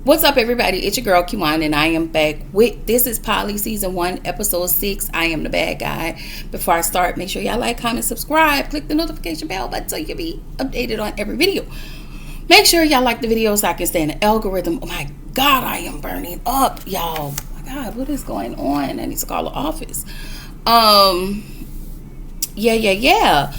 What's up, everybody? It's your girl Kiwan, and I am back with This Is Polly Season 1, Episode 6. I am the bad guy. Before I start, make sure y'all like, comment, subscribe, click the notification bell button so you can be updated on every video. Make sure y'all like the video so I can stay in the algorithm. Oh my God, I am burning up, y'all. Oh my God, what is going on? I need to call the office. Yeah.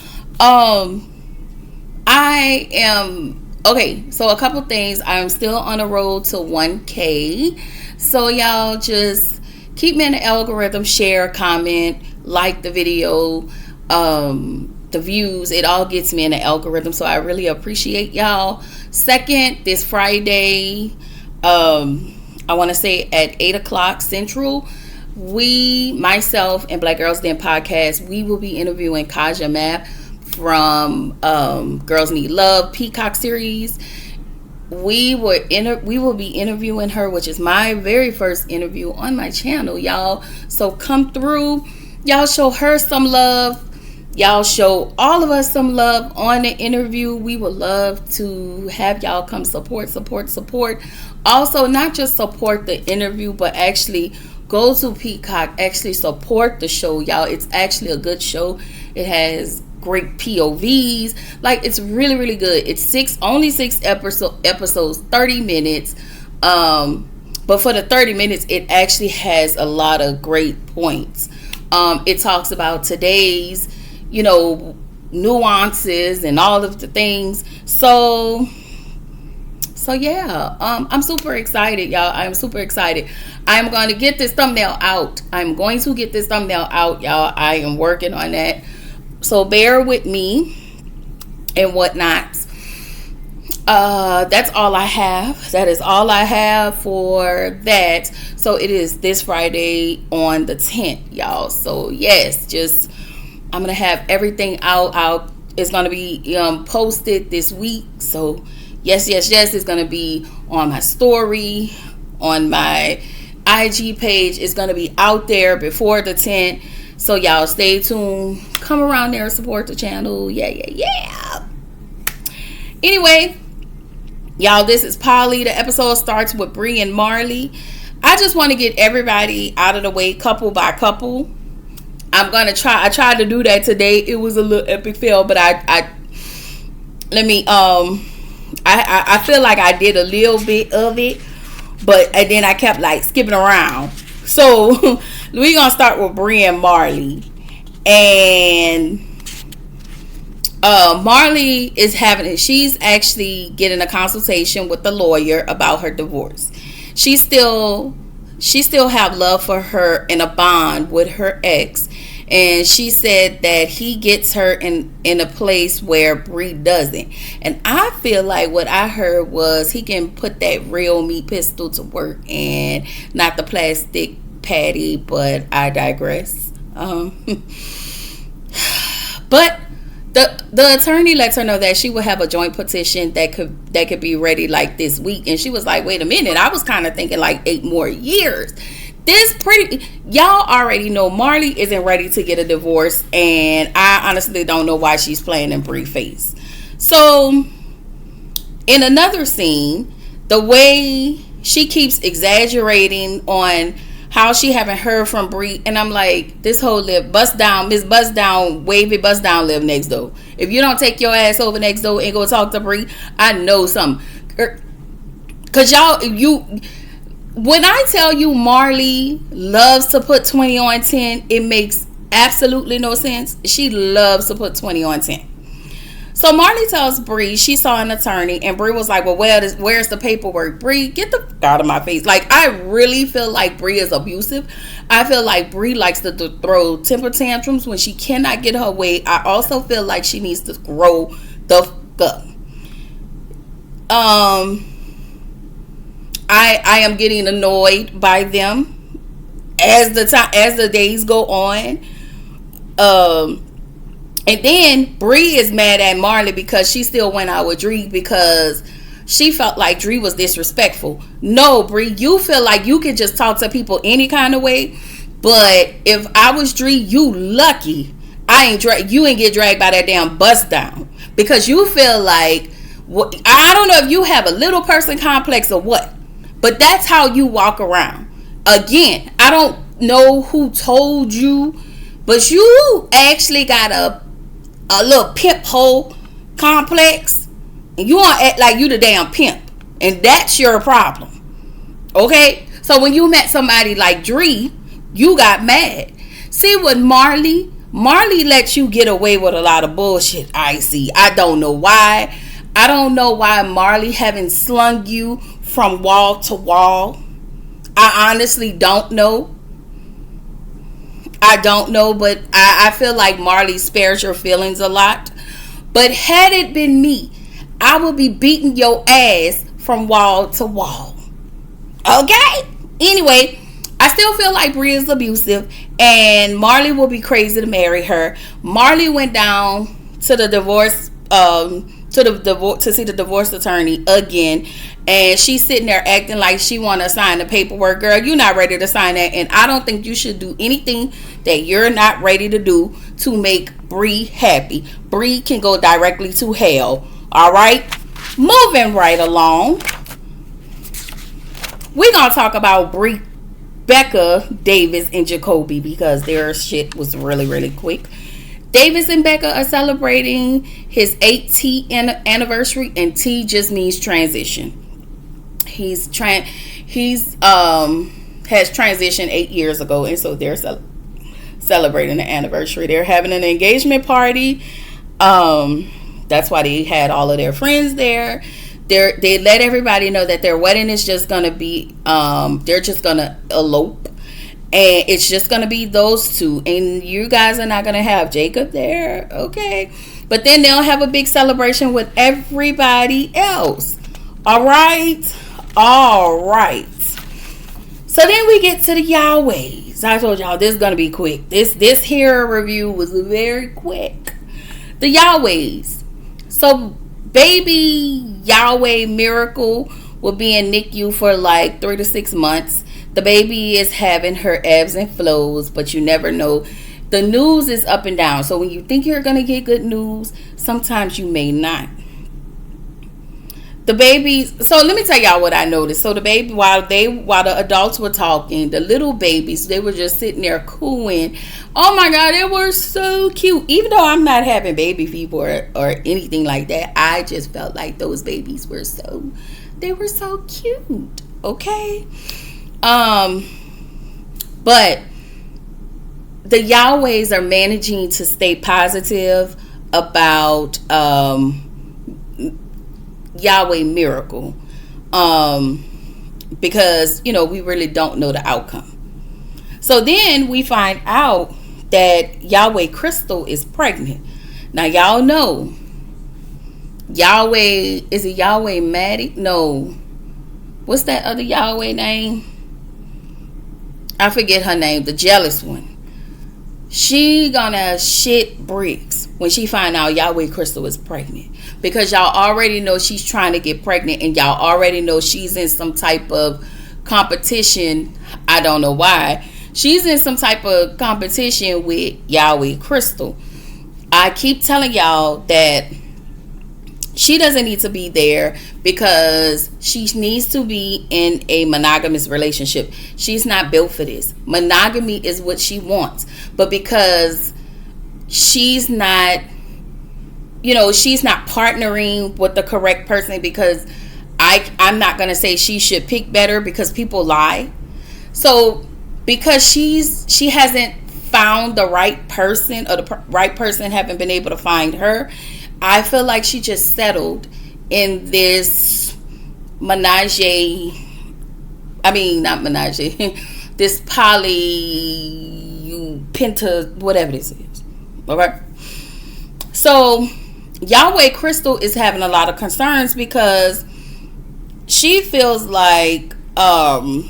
I am... Okay, so a couple things. I'm still on the road to 1K. So y'all just keep me in the algorithm, share, comment, like the video, the views. It all gets me in the algorithm. So I really appreciate y'all. Second, this Friday, I want to say at 8 o'clock Central, myself and Black Girls Den Podcast, we will be interviewing Kaja Mapp from Girls Need Love Peacock series. We will be interviewing her, which is my very first interview on my channel, y'all. So come through, y'all, show her some love, y'all show all of us some love on the interview. We would love to have y'all come support. Also, not just support the interview, but actually go to Peacock, actually support the show, y'all. It's actually a good show. It has great POVs. Like, it's really, really good. It's only six episodes, 30 minutes. But for the 30 minutes, it actually has a lot of great points. It talks about today's, nuances and all of the things. So yeah, I'm super excited, y'all. I'm super excited. I'm going to get this thumbnail out. Y'all. I am working on that. So bear with me and whatnot. That's all I have. That is all I have for that. So it is this Friday on the 10th, y'all. So yes, I'm gonna have everything out. It's gonna be posted this week. So yes, it's gonna be on my story, on my IG page. It's gonna be out there before the 10th. So y'all stay tuned. Come around there and support the channel. Yeah. Anyway, y'all, this is Polly. The episode starts with Bree and Marley. I just want to get everybody out of the way, couple by couple. I tried to do that today. It was a little epic fail, but I feel like I did a little bit of it, but and then I kept like skipping around. So we're gonna start with Bree and Marley. And Marley she's actually getting a consultation with the lawyer about her divorce. She still have love for her and a bond with her ex, and she said that he gets her in a place where Bree doesn't. And I feel like what I heard was he can put that real meat pistol to work and not the plastic patty, but I digress. But the attorney lets her know that she will have a joint petition that could be ready like this week. And she was like, wait a minute, I was kind of thinking like 8 more years. Y'all already know Marley isn't ready to get a divorce, and I honestly don't know why she's playing in Bree face. So in another scene, the way she keeps exaggerating on how she haven't heard from Bree, and I'm like, this whole live bust down, Miss Bust Down, wavy bust down, live next door. If you don't take your ass over next door and go talk to Bree, I know something. Cause when I tell you Marley loves to put 20 on 10, it makes absolutely no sense. She loves to put 20 on 10. So Marley tells Bree she saw an attorney, and Bree was like, well, where's the paperwork? Bree, get the f- out of my face. Like, I really feel like Bree is abusive. I feel like Bree likes to throw temper tantrums when she cannot get her way. I also feel like she needs to grow the f- up. I am getting annoyed by them as the days go on. And then Bree is mad at Marley because she still went out with Dree because she felt like Dree was disrespectful. No, Bree, you feel like you can just talk to people any kind of way. But if I was Dree, you lucky you ain't get dragged by that damn bust down. Because you feel like, I don't know if you have a little person complex or what. But that's how you walk around. Again, I don't know who told you, but you actually got a little pimp hole complex, and you want to act like you the damn pimp, and that's your problem. Okay, so when you met somebody like Dree, you got mad. See, with Marley lets you get away with a lot of bullshit. I see. I don't know why. I don't know why Marley haven't slung you from wall to wall. I honestly don't know. I don't know, but I feel like Marley spares your feelings a lot. But had it been me, I would be beating your ass from wall to wall. Okay? Anyway, I still feel like Brie is abusive, and Marley will be crazy to marry her. Marley went down to the divorce to see the divorce attorney again, and she's sitting there acting like she want to sign the paperwork. Girl, you're not ready to sign that, and I don't think you should do anything that you're not ready to do to make Brie happy. Brie can go directly to hell. All right, moving right along, we're gonna talk about Becca Davis and Jacoby, because their shit was really, really quick. Davis and Becca are celebrating his 8th anniversary, and T just means transition. He's has transitioned 8 years ago, and so they're celebrating the anniversary. They're having an engagement party. That's why they had all of their friends there. They let everybody know that their wedding is just gonna be they're just gonna elope, and it's just gonna be those two, and you guys are not gonna have Jacob there, okay? But then they'll have a big celebration with everybody else. All right. So then we get to the Yahwehs. I told y'all this is gonna be quick. This here review was very quick. The Yahwehs. So baby Yahweh Miracle will be in NICU for like 3 to 6 months. The baby is having her ebbs and flows, but you never know. The news is up and down. So when you think you're going to get good news, sometimes you may not. The babies, so let me tell y'all what I noticed. So the baby, while the adults were talking, the little babies, they were just sitting there cooing. Oh my God, they were so cute. Even though I'm not having baby fever or anything like that, I just felt like those babies were so cute. Okay. But the Yahwehs are managing to stay positive about Yahweh Miracle, because we really don't know the outcome. So then we find out that Yahweh Crystal is pregnant. Now y'all know Yahweh, is it Yahweh Maddie? No, what's that other Yahweh name? I forget her name, the jealous one. She gonna shit bricks when she find out Yahweh Crystal is pregnant, because y'all already know she's trying to get pregnant, and y'all already know she's in some type of competition. I don't know why. She's in some type of competition with Yahweh Crystal. I keep telling y'all that she doesn't need to be there, because she needs to be in a monogamous relationship. She's not built for this. Monogamy is what she wants. But because she's not, she's not partnering with the correct person, because I'm not going to say she should pick better, because people lie. So because she hasn't found the right person, or the right person haven't been able to find her, I feel like she just settled in this this penta, whatever this is. Okay. So Yahweh Crystal is having a lot of concerns, because she feels like Yahweh,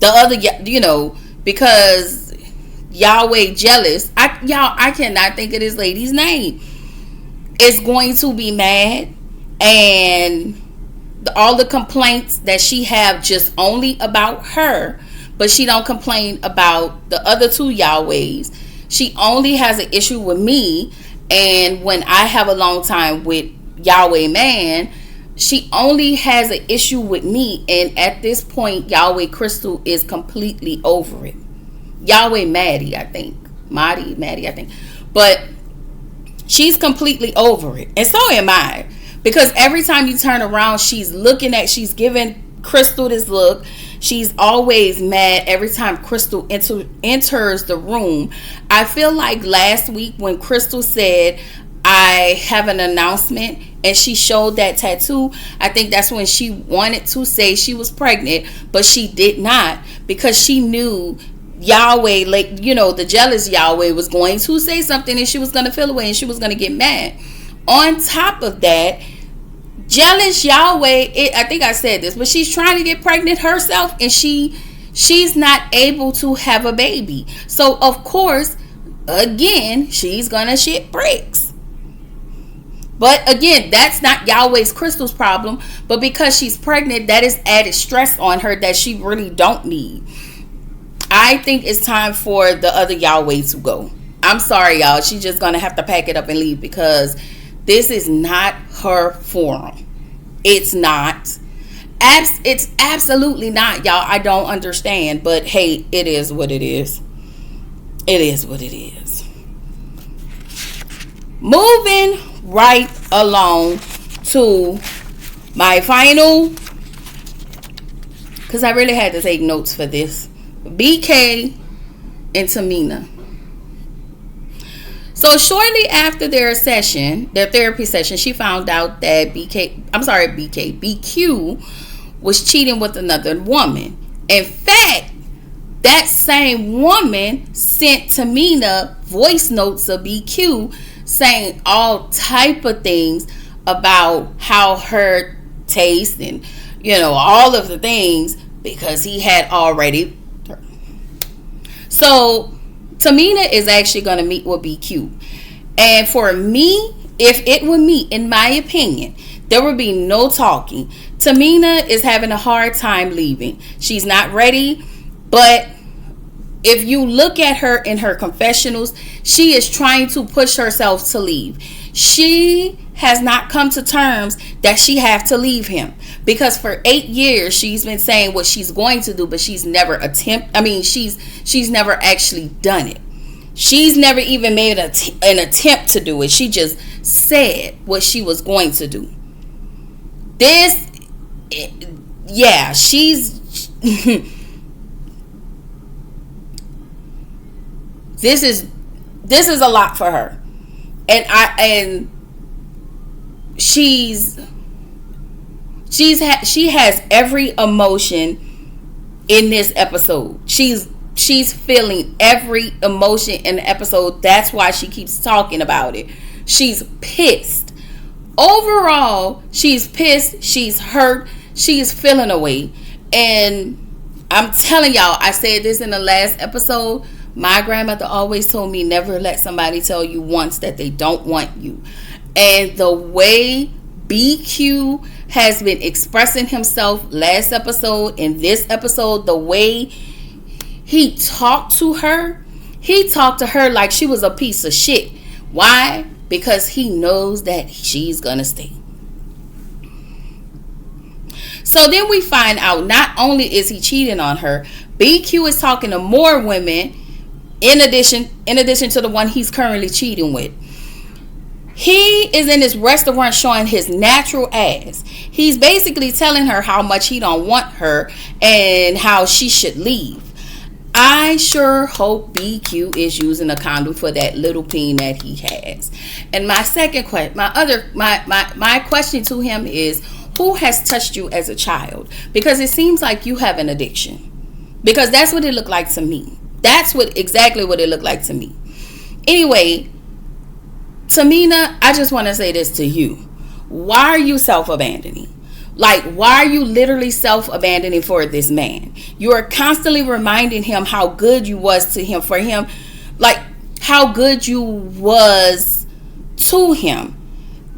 the other, because Yahweh jealous, I cannot think of this lady's name, is going to be mad, and all the complaints that she have just only about her, but she don't complain about the other two Yahwehs. She only has an issue with me, and when I have a long time with Yahweh man. She only has an issue with me, and at this point, Yahweh Crystal is completely over it. Yahweh Maddie, I think. Maddie, I think. But she's completely over it. And so am I. Because every time you turn around, she's giving Crystal this look. She's always mad every time Crystal enters the room. I feel like last week when Crystal said, I have an announcement, and she showed that tattoo, I think that's when she wanted to say she was pregnant, but she did not, because she knew Yahweh, like, you know, the jealous Yahweh was going to say something, and she was going to feel away, and she was going to get mad. On top of that, jealous Yahweh, I think I said this, but she's trying to get pregnant herself, and she's not able to have a baby. So of course, again, she's gonna shit bricks. But again, that's not Yahweh's Crystal's problem. But because she's pregnant, that is added stress on her that she really don't need. I think it's time for the other Yahweh to go. I'm sorry, y'all. She's just gonna have to pack it up and leave, because this is not her forum. It's not. It's absolutely not, y'all. I don't understand. But hey, it is what it is. It is what it is. Moving right along to my final, because I really had to take notes for this, BK and Tamina. So shortly after their therapy session, she found out that BQ was cheating with another woman. In fact, that same woman sent Tamina voice notes of BQ saying all type of things about how her taste and, you know, all of the things, because he had already. So Tamina is actually going to meet with BQ. And for me, if it were me, in my opinion, there would be no talking. Tamina is having a hard time leaving. She's not ready, but if you look at her in her confessionals, she is trying to push herself to leave. She has not come to terms that she have to leave him, because for 8 years she's been saying what she's going to do, but she's never she's never actually done it. She's never even made an attempt to do it. She just said what she was going to do. She's This is a lot for her, and she has every emotion in this episode. She's feeling every emotion in the episode. That's why she keeps talking about it. She's pissed. Overall, she's pissed. She's hurt. She's feeling away. And I'm telling y'all, I said this in the last episode. My grandmother always told me, never let somebody tell you once that they don't want you. And the way BQ has been expressing himself last episode and this episode, the way he talked to her like she was a piece of shit. Why? Because he knows that she's gonna stay. So then we find out not only is he cheating on her, BQ is talking to more women in addition to the one he's currently cheating with. He is in this restaurant showing his natural ass. He's basically telling her how much he don't want her and how she should leave. I sure hope BQ is using a condom for that little peen that he has. And my second question, my question to him is, who has touched you as a child? Because it seems like you have an addiction. Because that's what it looked like to me. That's exactly what it looked like to me. Anyway, Tamina, I just want to say this to you. Why are you self-abandoning? Like, why are you literally self-abandoning for this man? You are constantly reminding him how good you was to him, for him, like how good you was to him.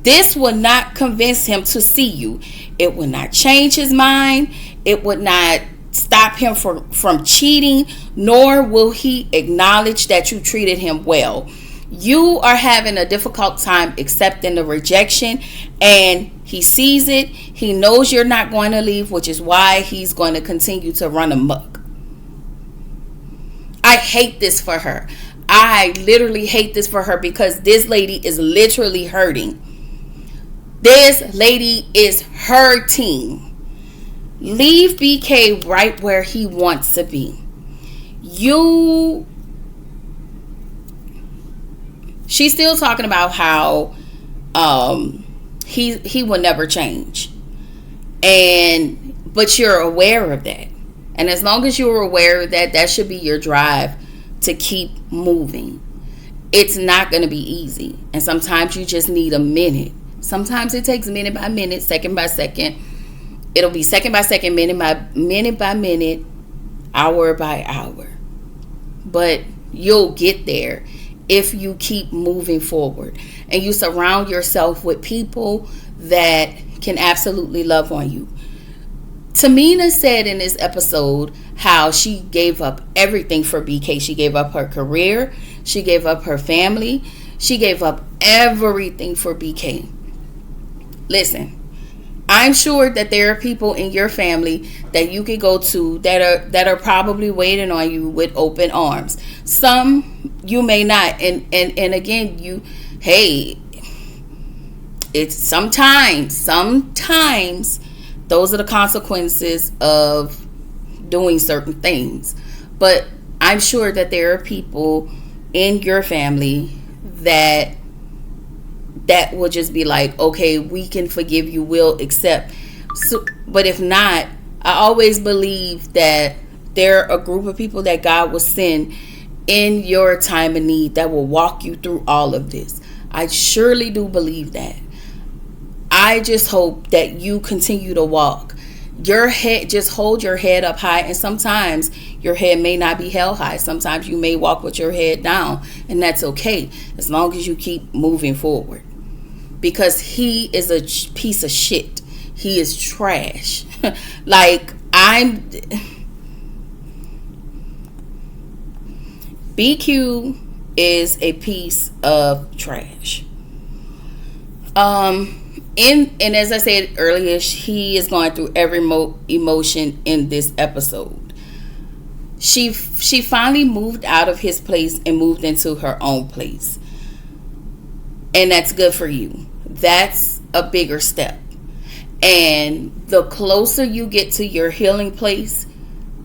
This would not convince him to see you. It would not change his mind. It would not stop him from cheating, nor will he acknowledge that you treated him well. You are having a difficult time accepting the rejection, and he sees it. He knows you're not going to leave, which is why he's going to continue to run amok. I hate this for her. I literally hate this for her because this lady is literally hurting. This lady is hurting. Leave BK right where he wants to be. She's still talking about how he will never change. But you're aware of that. And as long as you're aware of that, that should be your drive to keep moving. It's not going to be easy. And sometimes you just need a minute. Sometimes it takes minute by minute, second by second. It'll be second by second, minute by minute, hour by hour. But you'll get there if you keep moving forward. And you surround yourself with people that can absolutely love on you. Tamina said in this episode how she gave up everything for BK. She gave up her career. She gave up her family. She gave up everything for BK. Listen, I'm sure that there are people in your family that you could go to that are probably waiting on you with open arms. Some you may not. And again, it's sometimes those are the consequences of doing certain things. But I'm sure that there are people in your family that will just be like, okay, we can forgive you, we'll accept. So, but if not, I always believe that there are a group of people that God will send in your time of need that will walk you through all of this. I surely do believe that. I just hope that you continue to walk. Your head, just hold your head up high. And sometimes your head may not be held high. Sometimes you may walk with your head down. And that's okay, as long as you keep moving forward. Because he is a piece of shit. He is trash. BQ is a piece of trash. And as I said earlier, he is going through every emotion in this episode. She finally moved out of his place and moved into her own place. And that's good for you. That's a bigger step. And the closer you get to your healing place,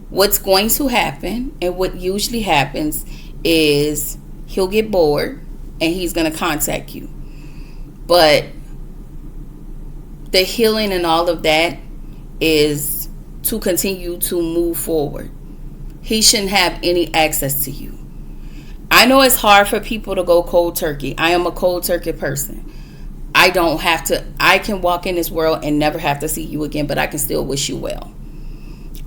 what's going to happen, and what usually happens, is he'll get bored and he's going to contact you. But the healing and all of that is to continue to move forward. He shouldn't have any access to you. I know it's hard for people to go cold turkey. I am a cold turkey person. I don't have to. I can walk in this world and never have to see you again, but I can still wish you well.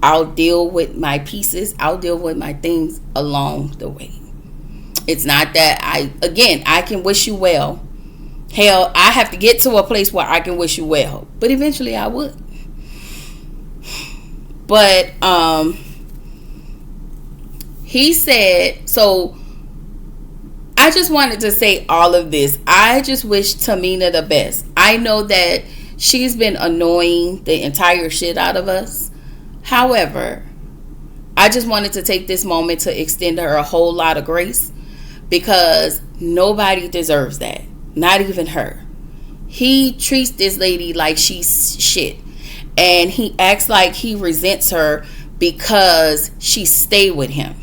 I'll deal with my pieces. I'll deal with my things along the way. It's not that I can wish you well. Hell, I have to get to a place where I can wish you well. But eventually I would. But he said, so I just wanted to say all of this. I just wish Tamina the best. I know that she's been annoying the entire shit out of us. However, I just wanted to take this moment to extend her a whole lot of grace, because nobody deserves that. Not even her. He treats this lady like she's shit. And he acts like he resents her because she stayed with him.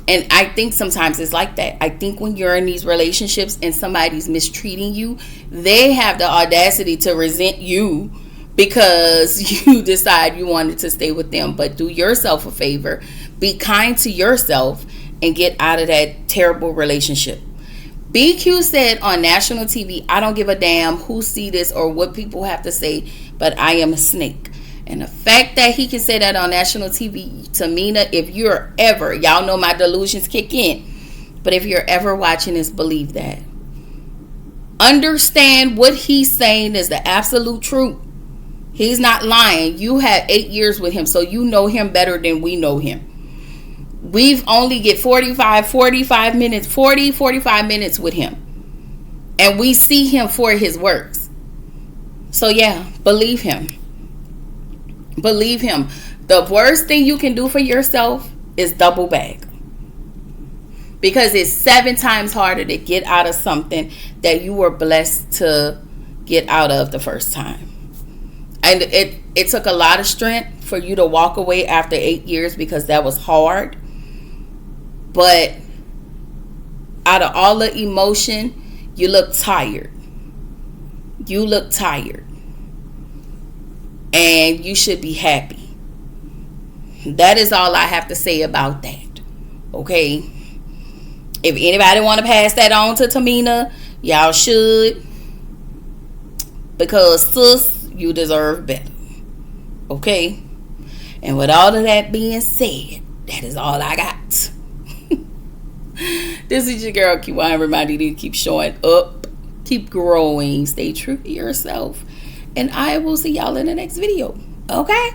And I think sometimes it's like that. I think when you're in these relationships and somebody's mistreating you, they have the audacity to resent you because you decide you wanted to stay with them. But do yourself a favor. Be kind to yourself and get out of that terrible relationship. BQ said on national TV, I don't give a damn who see this or what people have to say, but I am a snake. And the fact that he can say that on national TV, Tamina, if you're ever, y'all know my delusions kick in, but if you're ever watching this, believe that. Understand what he's saying is the absolute truth. He's not lying. You had 8 years with him, so you know him better than we know him. We've only get 45 minutes with him. And we see him for his works. So yeah, believe him. Believe him. The worst thing you can do for yourself is double back. Because it's 7 times harder to get out of something that you were blessed to get out of the first time. And it took a lot of strength for you to walk away after 8 years, because that was hard. But out of all the emotion, you look tired. You look tired. And you should be happy. That is all I have to say about that. Okay? If anybody want to pass that on to Tamina, y'all should. Because sis, you deserve better. Okay? And with all of that being said, that is all I got. This is your girl, Kiwan, reminding you to keep showing up, keep growing, stay true to yourself. And I will see y'all in the next video. Okay?